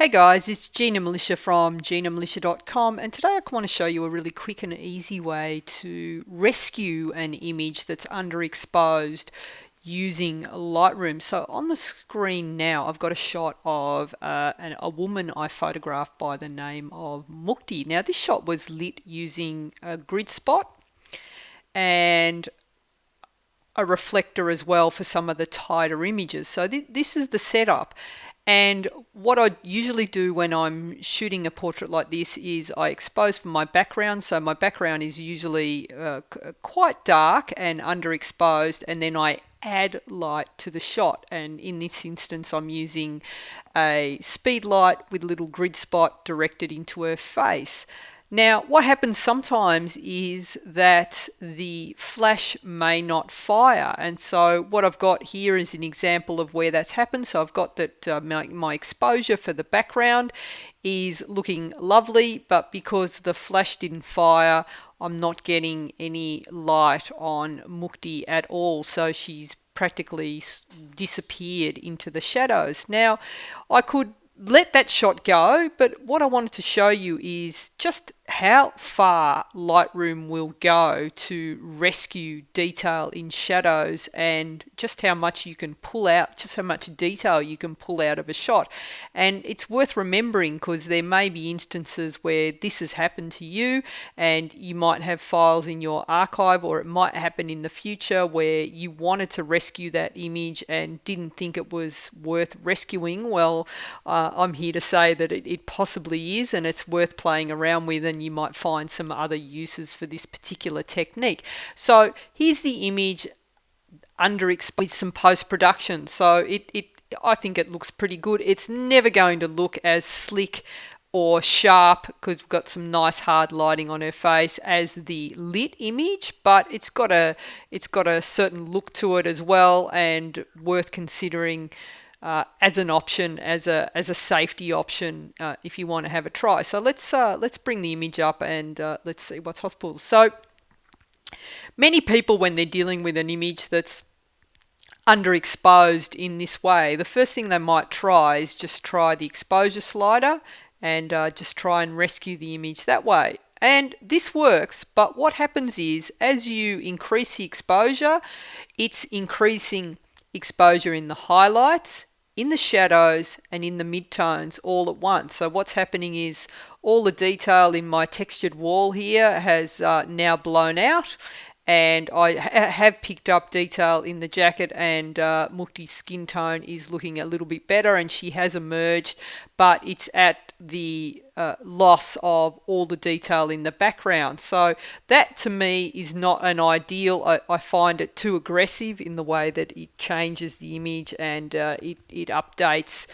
Hey guys, it's Gina Militia from GinaMilitia.com, and today I want to show you a really quick and easy way to rescue an image that's underexposed using Lightroom. So on the screen now I've got a shot of a woman I photographed by the name of Mukti. Now this shot was lit using a grid spot and a reflector as well for some of the tighter images. So this is the setup. And what I usually do when I'm shooting a portrait like this is I expose for my background. So my background is usually quite dark and underexposed, and then I add light to the shot. And in this instance, I'm using a speed light with a little grid spot directed into her face. Now, what happens sometimes is that the flash may not fire. And so what I've got here is an example of where that's happened. So I've got that my exposure for the background is looking lovely, but because the flash didn't fire, I'm not getting any light on Mukti at all. So she's practically disappeared into the shadows. Now, I could let that shot go, but what I wanted to show you is just how far Lightroom will go to rescue detail in shadows, and just how much you can pull out, just how much detail you can pull out of a shot. And it's worth remembering because there may be instances where this has happened to you and you might have files in your archive, or it might happen in the future where you wanted to rescue that image and didn't think it was worth rescuing. Well, I'm here to say that it possibly is, and it's worth playing around with, and you might find some other uses for this particular technique. So here's the image underexposed with some post-production. So I think it looks pretty good. It's never going to look as slick or sharp because we've got some nice hard lighting on her face as the lit image, but it's got a certain look to it as well, and worth considering as an option, as a safety option, if you want to have a try. So let's bring the image up and let's see what's possible. So many people, when they're dealing with an image that's underexposed in this way, the first thing they might try is just try the exposure slider and just try and rescue the image that way. And this works, but what happens is as you increase the exposure, it's increasing exposure in the highlights, in the shadows, and in the midtones all at once. So what's happening is all the detail in my textured wall here has now blown out, and I have picked up detail in the jacket, and Mukti's skin tone is looking a little bit better and she has emerged, but it's at the loss of all the detail in the background. So that to me is not an ideal. I find it too aggressive in the way that it changes the image, and it updates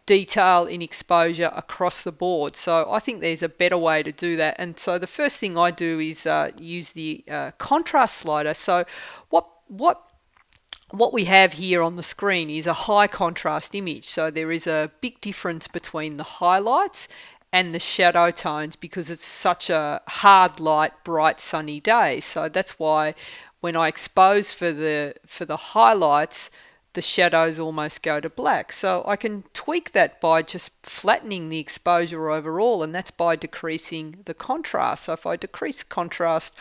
detail in exposure across the board. So I think there's a better way to do that. And so the first thing I do is use the contrast slider. So what we have here on the screen is a high contrast image. So there is a big difference between the highlights and the shadow tones because it's such a hard light, bright, sunny day. So that's why when I expose for the highlights, the shadows almost go to black. So I can tweak that by just flattening the exposure overall, and that's by decreasing the contrast. So if I decrease contrast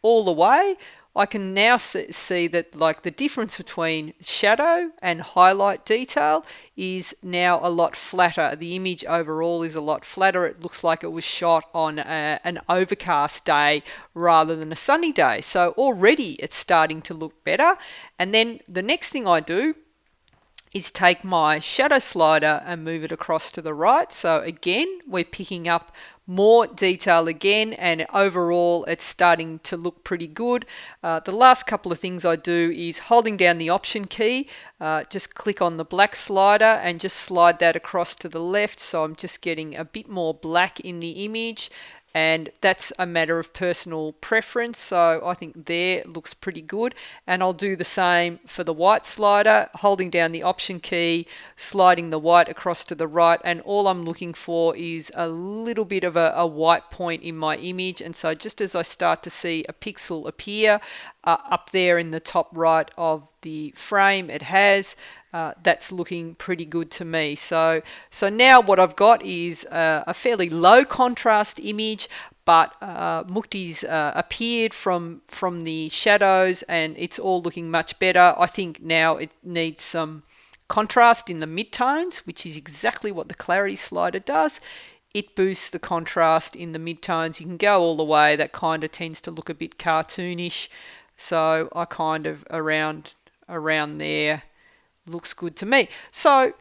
all the way, I can now see that like the difference between shadow and highlight detail is now a lot flatter. The image overall is a lot flatter. It looks like it was shot on an overcast day rather than a sunny day. So already it's starting to look better. And then the next thing I do is take my shadow slider and move it across to the right. So again, we're picking up more detail again, and overall it's starting to look pretty good. The last couple of things I do is holding down the option key, just click on the black slider and just slide that across to the left. So I'm just getting a bit more black in the image, and that's a matter of personal preference. So I think there looks pretty good, and I'll do the same for the white slider, holding down the option key, sliding the white across to the right, and all I'm looking for is a little bit of a white point in my image. And so just as I start to see a pixel appear up there in the top right of the frame, it has, that's looking pretty good to me. So now what I've got is a fairly low contrast image, but Mukti's appeared from the shadows, and it's all looking much better. I think now it needs some contrast in the midtones, which is exactly what the clarity slider does. It boosts the contrast in the midtones. You can go all the way. That kind of tends to look a bit cartoonish. So I kind of around there looks good to me. So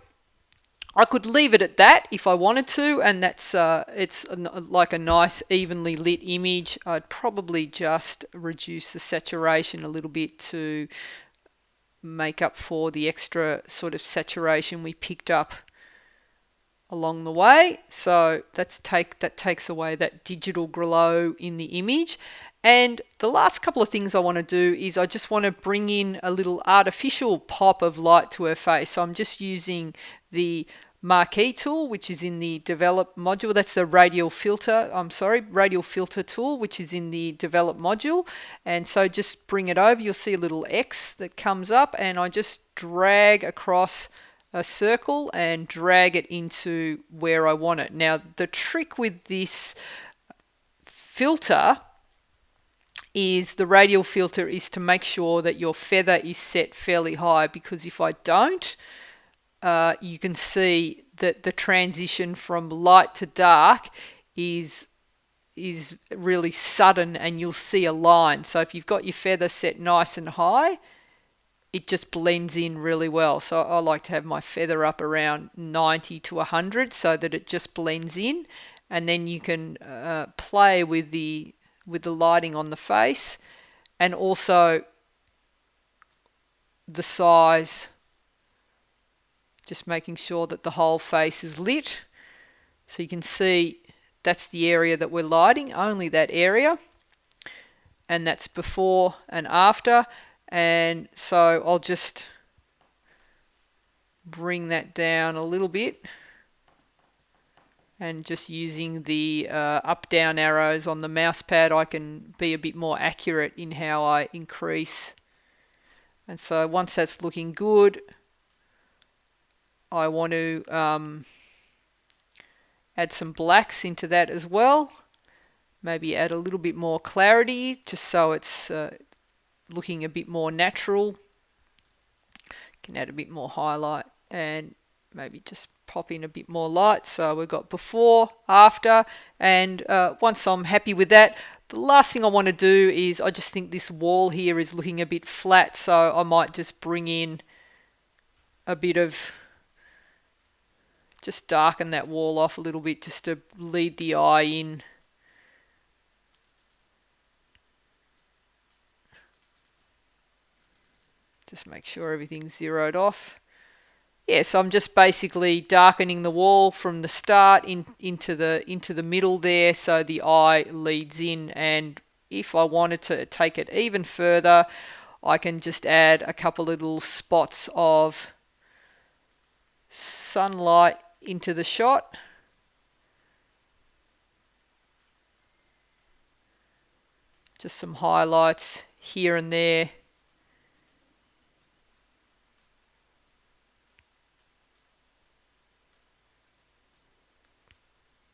I could leave it at that if I wanted to, and that's it's like a nice evenly lit image. I'd probably just reduce the saturation a little bit to make up for the extra sort of saturation we picked up along the way. So that takes away that digital glow in the image. And the last couple of things I want to do is I just want to bring in a little artificial pop of light to her face. So I'm just using the marquee tool, which is in the develop module. That's the radial filter tool, which is in the develop module. And so just bring it over. You'll see a little X that comes up, and I just drag across a circle and drag it into where I want it. Now, the trick with this filter is the radial filter is to make sure that your feather is set fairly high, because if I don't, you can see that the transition from light to dark is really sudden, and you'll see a line. So if you've got your feather set nice and high, it just blends in really well. So I like to have my feather up around 90 to 100 so that it just blends in, and then you can play with the lighting on the face, and also the size, just making sure that the whole face is lit. So you can see that's the area that we're lighting, only that area, and that's before and after. And so I'll just bring that down a little bit, and just using the up down arrows on the mouse pad, I can be a bit more accurate in how I increase. And so once that's looking good, I want to add some blacks into that as well. Maybe add a little bit more clarity just so it's looking a bit more natural. Can add a bit more highlight and maybe just pop in a bit more light. So we've got before, after, and once I'm happy with that, the last thing I want to do is I just think this wall here is looking a bit flat, so I might just bring in a bit of, just darken that wall off a little bit just to lead the eye in. Just make sure everything's zeroed off. Yeah, so I'm just basically darkening the wall from the start into the middle there, so the eye leads in. And if I wanted to take it even further, I can just add a couple little spots of sunlight into the shot. Just some highlights here and there.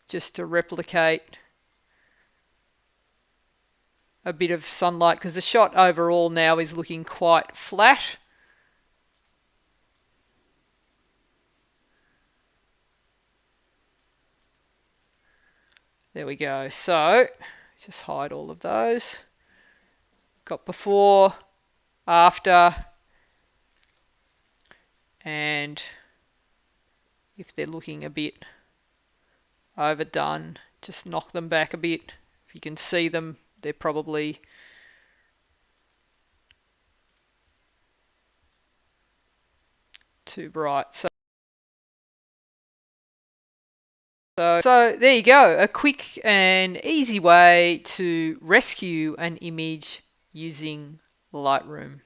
Just to replicate a bit of sunlight, because the shot overall now is looking quite flat. There we go. So just hide all of those. Got before, after, and if they're looking a bit overdone, just knock them back a bit. If you can see them, they're probably too bright. So there you go, a quick and easy way to rescue an image using Lightroom.